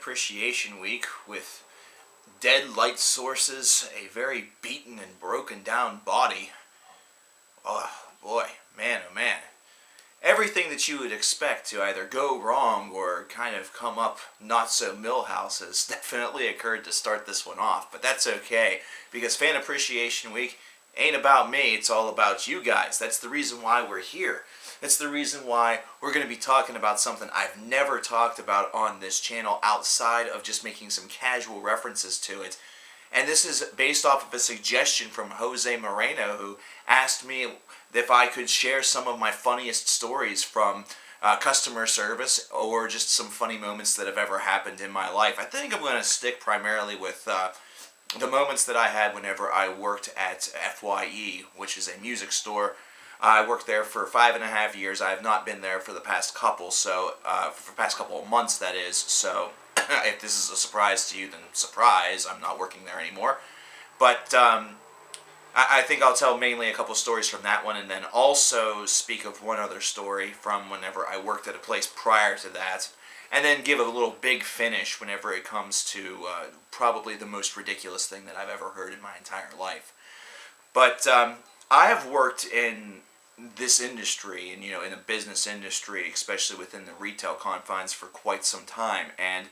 Appreciation Week with dead light sources, a very beaten and broken down body. Oh boy, man oh man. Everything that you would expect to either go wrong or kind of come up not so Millhouse has definitely occurred to start this one off. But that's okay, because Fan Appreciation Week ain't about me, it's all about you guys. That's the reason why we're here. That's the reason why we're going to be talking about something I've never talked about on this channel outside of just making some casual references to it. And this is based off of a suggestion from Jose Moreno, who asked me if I could share some of my funniest stories from customer service or just some funny moments that have ever happened in my life. I think I'm going to stick primarily with the moments that I had whenever I worked at FYE, which is a music store. I worked there for 5.5 years. I have not been there for the past couple, for the past couple of months, that is. So, if this is a surprise to you, then surprise, I'm not working there anymore. But I think I'll tell mainly a couple stories from that one, and then also speak of one other story from whenever I worked at a place prior to that, and then give a little big finish whenever it comes to probably the most ridiculous thing that I've ever heard in my entire life. But I have worked in this industry, and in the business industry, especially within the retail confines, for quite some time. And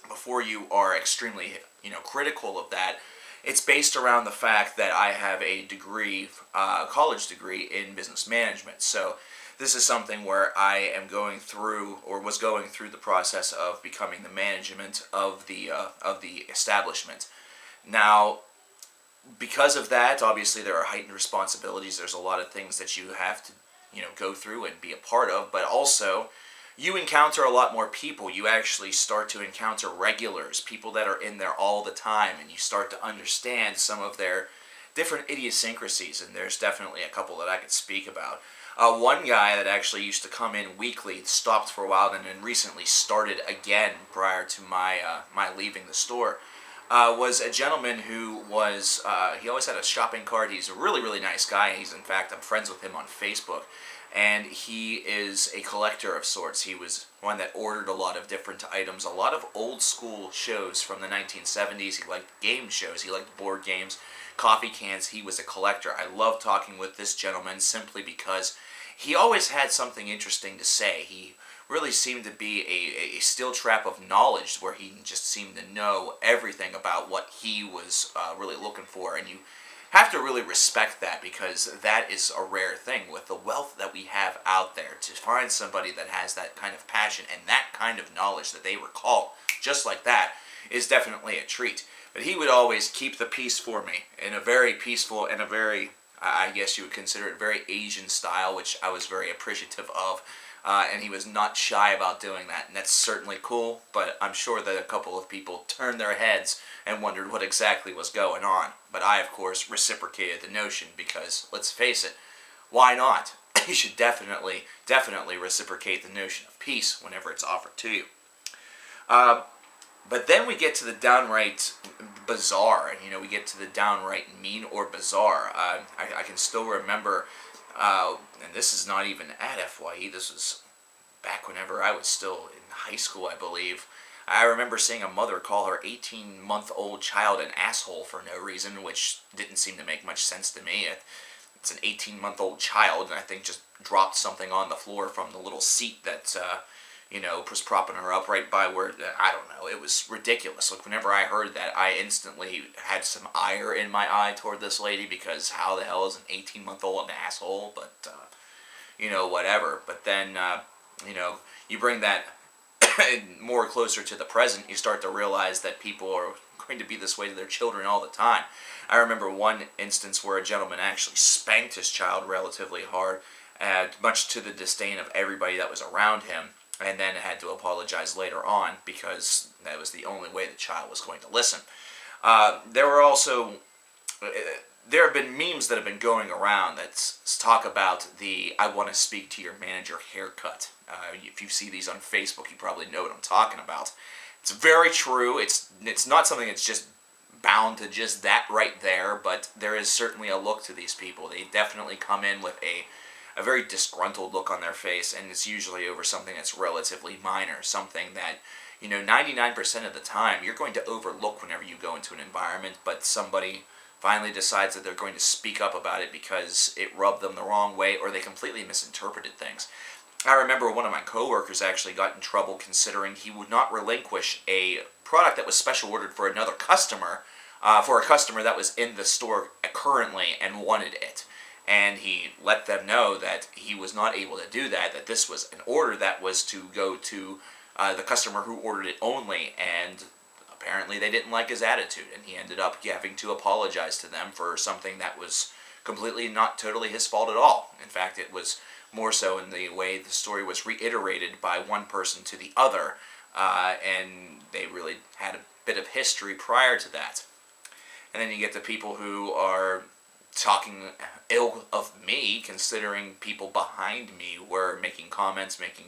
before you are extremely, critical of that, it's based around the fact that I have a degree, college degree in business management. So this is something where I am going through, or was going through, the process of becoming the management of the establishment. Now, because of that, obviously there are heightened responsibilities. There's a lot of things that you have to, go through and be a part of, but also you encounter a lot more people. You actually start to encounter regulars, people that are in there all the time, and you start to understand some of their different idiosyncrasies, and there's definitely a couple that I could speak about. One guy that actually used to come in weekly stopped for a while and then recently started again prior to my leaving the store. Was a gentleman who was, he always had a shopping cart. He's a really, really nice guy. I'm friends with him on Facebook. And he is a collector of sorts. He was one that ordered a lot of different items, a lot of old school shows from the 1970s. He liked game shows. He liked board games, coffee cans. He was a collector. I love talking with this gentleman simply because he always had something interesting to say. He really seemed to be a steel trap of knowledge, where he just seemed to know everything about what he was really looking for. And you have to really respect that, because that is a rare thing with the wealth that we have out there. To find somebody that has that kind of passion and that kind of knowledge that they recall just like that is definitely a treat. But he would always keep the peace for me in a very peaceful and a very, I guess you would consider it, very Asian style, which I was very appreciative of. And he was not shy about doing that, and that's certainly cool, but I'm sure that a couple of people turned their heads and wondered what exactly was going on. But I, of course, reciprocated the notion, because, let's face it, why not? You should definitely reciprocate the notion of peace whenever it's offered to you. But then we get to the downright bizarre, and we get to the downright mean or bizarre. I can still remember, and this is not even at FYE, this was back whenever I was still in high school, I believe. I remember seeing a mother call her 18-month-old child an asshole for no reason, which didn't seem to make much sense to me. It's an 18-month-old child, and I think just dropped something on the floor from the little seat that, was propping her up right by where, I don't know, it was ridiculous. Like, whenever I heard that, I instantly had some ire in my eye toward this lady, because how the hell is an 18-month-old an asshole? But, whatever. But then, you bring that more closer to the present, you start to realize that people are going to be this way to their children all the time. I remember one instance where a gentleman actually spanked his child relatively hard, much to the disdain of everybody that was around him, and then had to apologize later on, because that was the only way the child was going to listen. There have been memes that have been going around that talk about the "I want to speak to your manager" haircut. If you see these on Facebook, you probably know what I'm talking about. It's very true. It's not something that's just bound to just that right there, but there is certainly a look to these people. They definitely come in with a very disgruntled look on their face, and it's usually over something that's relatively minor, something that, 99% of the time you're going to overlook whenever you go into an environment, but somebody finally decides that they're going to speak up about it because it rubbed them the wrong way or they completely misinterpreted things. I remember one of my coworkers actually got in trouble considering he would not relinquish a product that was special ordered for another customer, for a customer that was in the store currently and wanted it. And he let them know that he was not able to do that, that this was an order that was to go to the customer who ordered it only, and apparently they didn't like his attitude, and he ended up having to apologize to them for something that was completely not totally his fault at all. In fact, it was more so in the way the story was reiterated by one person to the other, and they really had a bit of history prior to that. And then you get the people who are talking ill of me, considering people behind me were making comments, making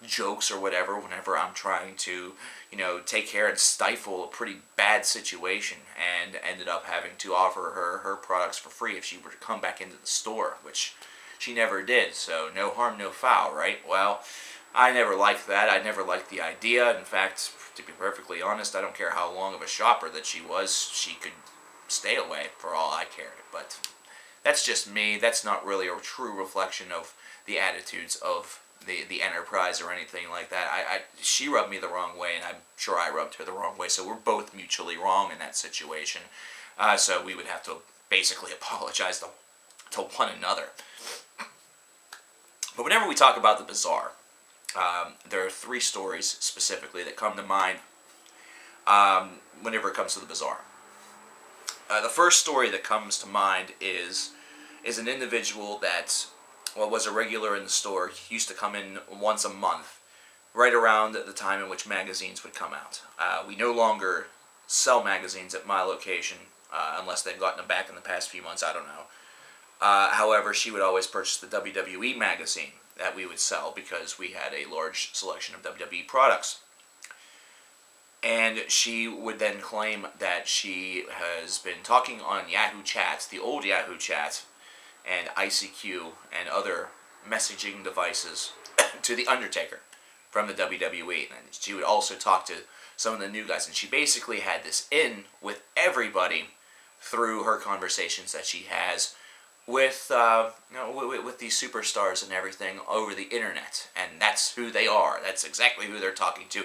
jokes or whatever, whenever I'm trying to, take care and stifle a pretty bad situation, and ended up having to offer her products for free if she were to come back into the store, which she never did, so no harm, no foul, right? Well, I never liked that. I never liked the idea. In fact, to be perfectly honest, I don't care how long of a shopper that she was, she could stay away for all I cared. But that's just me. That's not really a true reflection of the attitudes of the enterprise or anything like that. She rubbed me the wrong way, and I'm sure I rubbed her the wrong way, so we're both mutually wrong in that situation. So we would have to basically apologize to one another. But whenever we talk about the bazaar, there are three stories specifically that come to mind whenever it comes to the bazaar. The first story that comes to mind is an individual that was a regular in the store. He used to come in once a month, right around the time in which magazines would come out. We no longer sell magazines at my location, unless they've gotten them back in the past few months, I don't know. However, she would always purchase the WWE magazine that we would sell because we had a large selection of WWE products. And she would then claim that she has been talking on Yahoo Chats, the old Yahoo Chats, and ICQ and other messaging devices to The Undertaker from the WWE. And she would also talk to some of the new guys. And she basically had this in with everybody through her conversations that she has with with these superstars and everything over the internet. And that's who they are. That's exactly who they're talking to.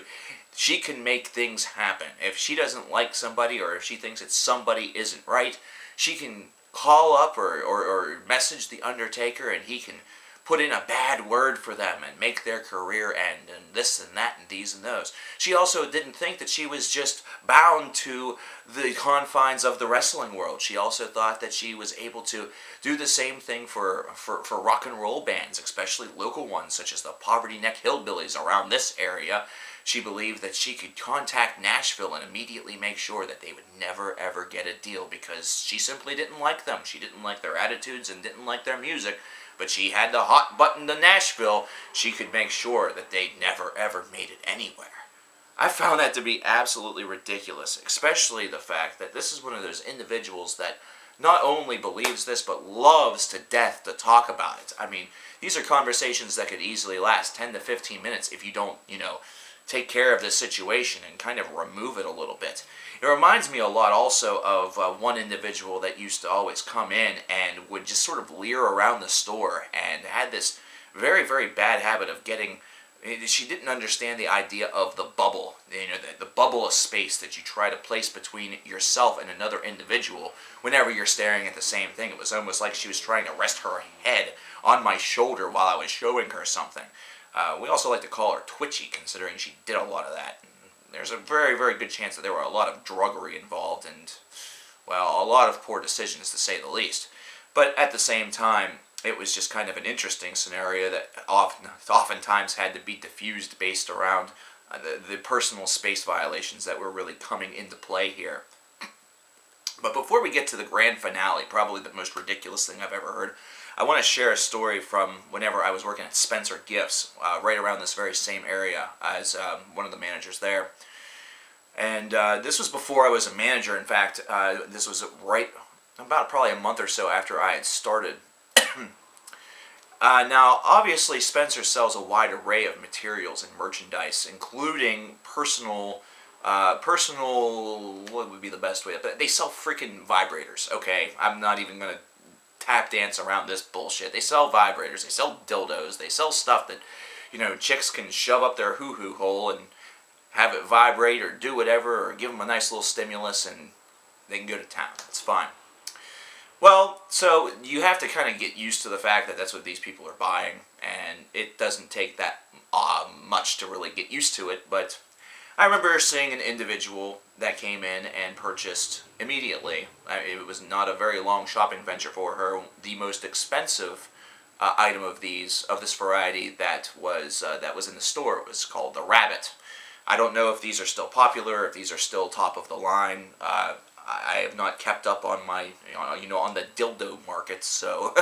She can make things happen. If she doesn't like somebody, or if she thinks that somebody isn't right, she can call up or message The Undertaker, and he can put in a bad word for them and make their career end, and this and that and these and those. She also didn't think that she was just bound to the confines of the wrestling world. She also thought that she was able to do the same thing for rock and roll bands, especially local ones such as the Poverty Neck Hillbillies around this area. She believed that she could contact Nashville and immediately make sure that they would never ever get a deal because she simply didn't like them. She didn't like their attitudes and didn't like their music, but she had the hot button to Nashville. She could make sure that they never ever made it anywhere. I found that to be absolutely ridiculous, especially the fact that this is one of those individuals that not only believes this, but loves to death to talk about it. I mean, these are conversations that could easily last 10 to 15 minutes if you don't, take care of this situation and kind of remove it a little bit. It reminds me a lot also of one individual that used to always come in and would just sort of leer around the store and had this very, very bad habit of getting... She didn't understand the idea of the bubble, the bubble of space that you try to place between yourself and another individual whenever you're staring at the same thing. It was almost like she was trying to rest her head on my shoulder while I was showing her something. We also like to call her twitchy, considering she did a lot of that. And there's a very, very good chance that there were a lot of druggery involved and, well, a lot of poor decisions, to say the least. But at the same time, it was just kind of an interesting scenario that oftentimes had to be diffused based around the personal space violations that were really coming into play here. But before we get to the grand finale, probably the most ridiculous thing I've ever heard, I want to share a story from whenever I was working at Spencer Gifts, right around this very same area as one of the managers there. And this was before I was a manager. In fact, this was right about probably a month or so after I had started. Now, obviously, Spencer sells a wide array of materials and merchandise, including what would be the best way? But they sell freaking vibrators. Okay, I'm not even gonna tap dance around this bullshit. They sell vibrators. They sell dildos. They sell stuff that, chicks can shove up their hoo-hoo hole and have it vibrate or do whatever, or give them a nice little stimulus, and they can go to town. It's fine. Well, so you have to kind of get used to the fact that that's what these people are buying, and it doesn't take that much to really get used to it, but I remember seeing an individual that came in and purchased immediately. It was not a very long shopping venture for her. The most expensive item of this variety that was in the store was called the Rabbit. I don't know if these are still popular, if these are still top of the line. I have not kept up on my, on the dildo market, so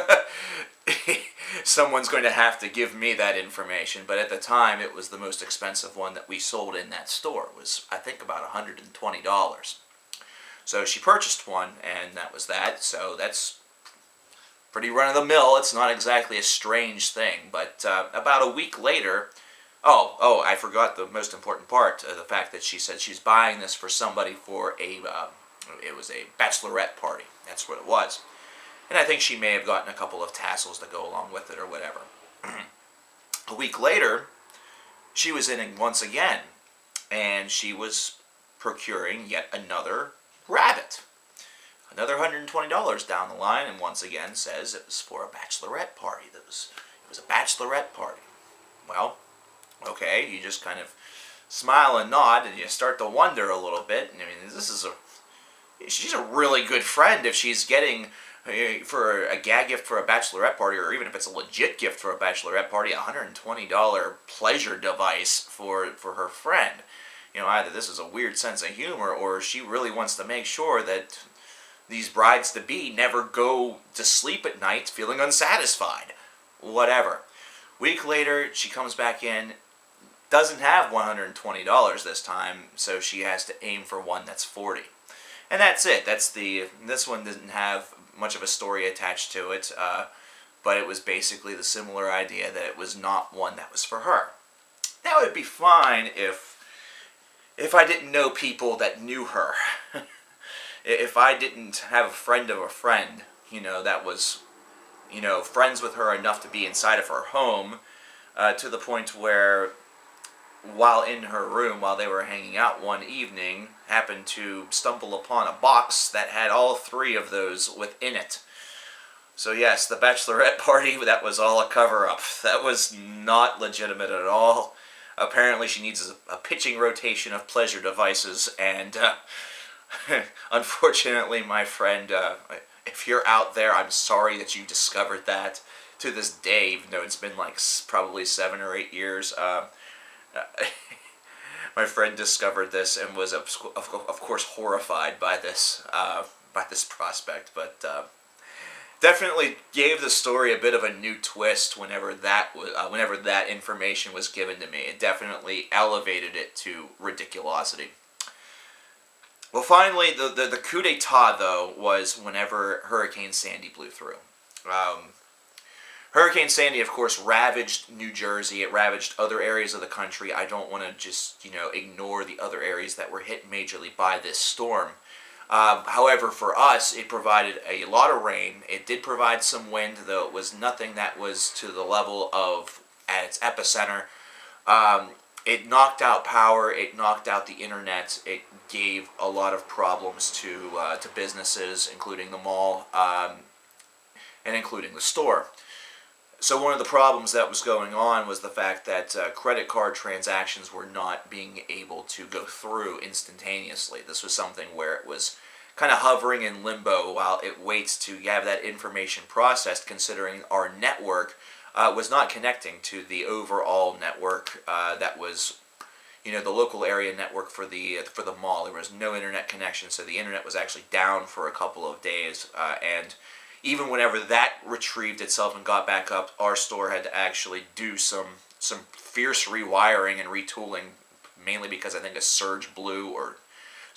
someone's going to have to give me that information. But at the time, it was the most expensive one that we sold in that store. It was, I think, about $120. So she purchased one, and that was that. So that's pretty run-of-the-mill. It's not exactly a strange thing. But about a week later, I forgot the most important part, the fact that she said she's buying this for somebody for it was a bachelorette party. That's what it was. And I think she may have gotten a couple of tassels to go along with it or whatever. A week later, she was in once again, and she was procuring yet another rabbit. Another $120 down the line, and once again says it was for a bachelorette party. It was a bachelorette party. Well, okay, you just kind of smile and nod, and you start to wonder a little bit. I mean, she's a really good friend if she's getting, for a gag gift for a bachelorette party, or even if it's a legit gift for a bachelorette party, a $120 pleasure device for her friend. Either this is a weird sense of humor, or she really wants to make sure that these brides-to-be never go to sleep at night feeling unsatisfied. Whatever. Week later, she comes back in, doesn't have $120 this time, so she has to aim for one that's $40. And that's it. This one didn't have much of a story attached to it, but it was basically the similar idea that it was not one that was for her. That would be fine if I didn't know people that knew her. If I didn't have a friend of a friend, that was, friends with her enough to be inside of her home, to the point where, while in her room, while they were hanging out one evening, happened to stumble upon a box that had all three of those within it. So yes, the bachelorette party, that was all a cover-up. That was not legitimate at all. Apparently she needs a pitching rotation of pleasure devices, and unfortunately, my friend, if you're out there, I'm sorry that you discovered that. To this day, even though it's been like probably 7 or 8 years, my friend discovered this and was, of course, horrified by this prospect. But definitely gave the story a bit of a new twist whenever that information was given to me. It definitely elevated it to ridiculosity. Well, finally, the coup d'etat, though, was whenever Hurricane Sandy blew through. Hurricane Sandy, of course, ravaged New Jersey. It ravaged other areas of the country. I don't want to just, ignore the other areas that were hit majorly by this storm. However, for us, it provided a lot of rain. It did provide some wind, though it was nothing that was to the level of at its epicenter. It knocked out power. It knocked out the internet. It gave a lot of problems to businesses, including the mall, and including the store. So one of the problems that was going on was the fact that credit card transactions were not being able to go through instantaneously. This was something where it was kind of hovering in limbo while it waits to have that information processed, considering our network was not connecting to the overall network that was, the local area network for the mall. There was no internet connection, so the internet was actually down for a couple of days, and even whenever that retrieved itself and got back up, our store had to actually do some fierce rewiring and retooling, mainly because I think a surge blew or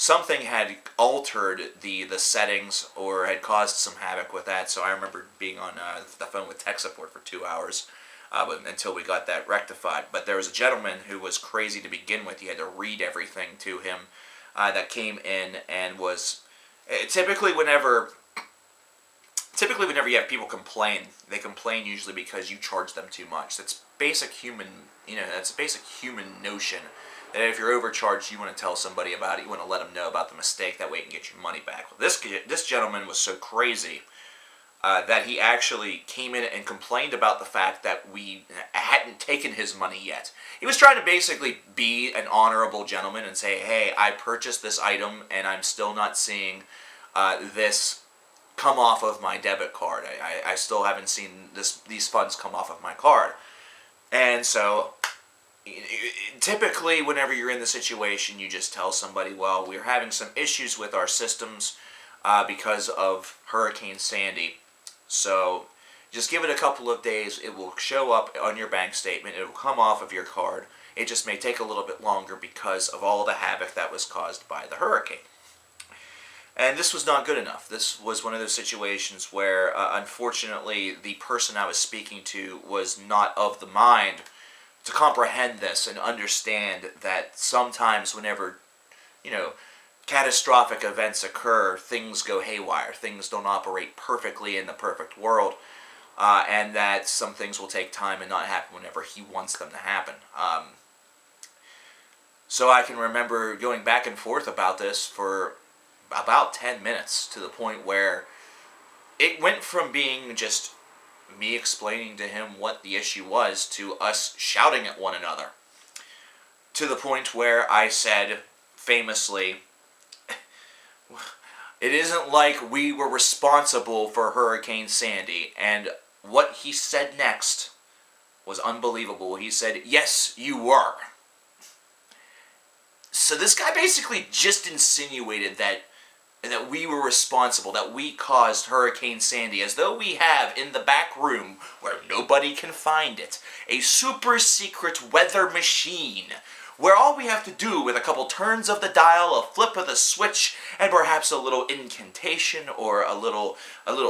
something had altered the settings or had caused some havoc with that. So I remember being on the phone with tech support for 2 hours until we got that rectified. But there was a gentleman who was crazy to begin with. He had to read everything to him that came in, and was typically whenever you have people complain, they complain usually because you charge them too much. That's basic human, that's a basic human notion. That if you're overcharged, you want to tell somebody about it. You want to let them know about the mistake. That way you can get your money back. Well, this gentleman was so crazy that he actually came in and complained about the fact that we hadn't taken his money yet. He was trying to basically be an honorable gentleman and say, hey, I purchased this item and I'm still not seeing this come off of my debit card. I still haven't seen these funds come off of my card. And so typically whenever you're in the situation, you just tell somebody, well, we're having some issues with our systems because of Hurricane Sandy. So just give it a couple of days. It will show up on your bank statement. It will come off of your card. It just may take a little bit longer because of all the havoc that was caused by the hurricane. And this was not good enough. This was one of those situations where, unfortunately, the person I was speaking to was not of the mind to comprehend this and understand that sometimes whenever, catastrophic events occur, things go haywire. Things don't operate perfectly in the perfect world, and that some things will take time and not happen whenever he wants them to happen. So I can remember going back and forth about this for about 10 minutes, to the point where it went from being just me explaining to him what the issue was to us shouting at one another, to the point where I said famously, it isn't like we were responsible for Hurricane Sandy. And what he said next was unbelievable. He said, yes, you were. So this guy basically just insinuated that we were responsible, that we caused Hurricane Sandy, as though we have in the back room, where nobody can find it, a super secret weather machine, where all we have to do with a couple turns of the dial, a flip of the switch, and perhaps a little incantation or a little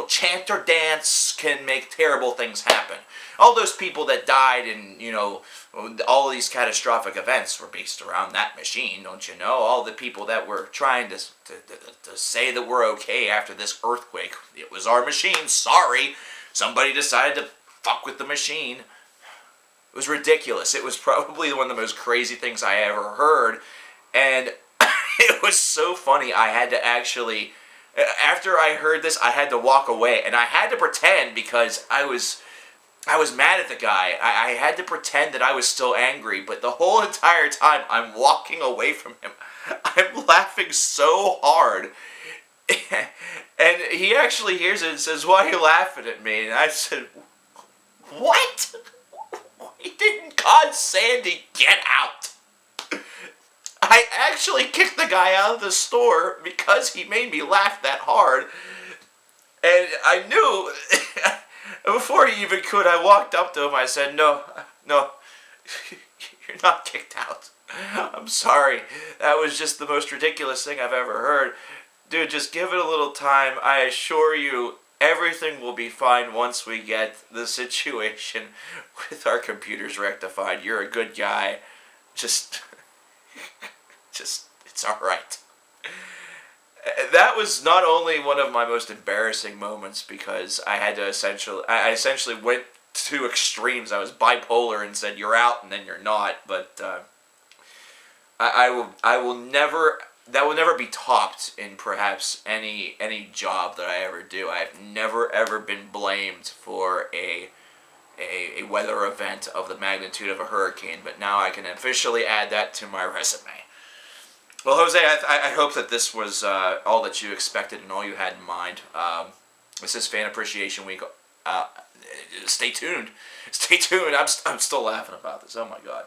chant or dance can make terrible things happen. All those people that died in, all these catastrophic events were based around that machine, don't you know? All the people that were trying to say that we're okay after this earthquake, it was our machine, sorry. Somebody decided to fuck with the machine. It was ridiculous. It was probably one of the most crazy things I ever heard. And it was so funny. I had to actually, after I heard this, I had to walk away. And I had to pretend, because I was mad at the guy. I had to pretend that I was still angry. But the whole entire time, I'm walking away from him. I'm laughing so hard. And he actually hears it and says, why are you laughing at me? And I said, what? He didn't cause Sandy, get out. I actually kicked the guy out of the store because he made me laugh that hard. And I knew, before he even could, I walked up to him, I said, no, you're not kicked out. I'm sorry. That was just the most ridiculous thing I've ever heard. Dude, just give it a little time. I assure you, everything will be fine once we get the situation with our computers rectified. You're a good guy. Just, it's alright. That was not only one of my most embarrassing moments, because I essentially went to extremes. I was bipolar and said, you're out, and then you're not. But I will never... That will never be topped in perhaps any job that I ever do. I have never ever been blamed for a weather event of the magnitude of a hurricane, but now I can officially add that to my resume. Well, Jose, I hope that this was all that you expected and all you had in mind. This is Fan Appreciation Week. Stay tuned. Stay tuned. I'm still laughing about this. Oh my God.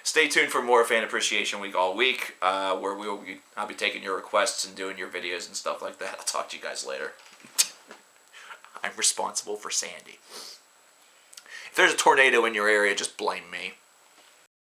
Stay tuned for more Fan Appreciation Week all week, where I'll be taking your requests and doing your videos and stuff like that. I'll talk to you guys later. I'm responsible for Sandy. If there's a tornado in your area, just blame me.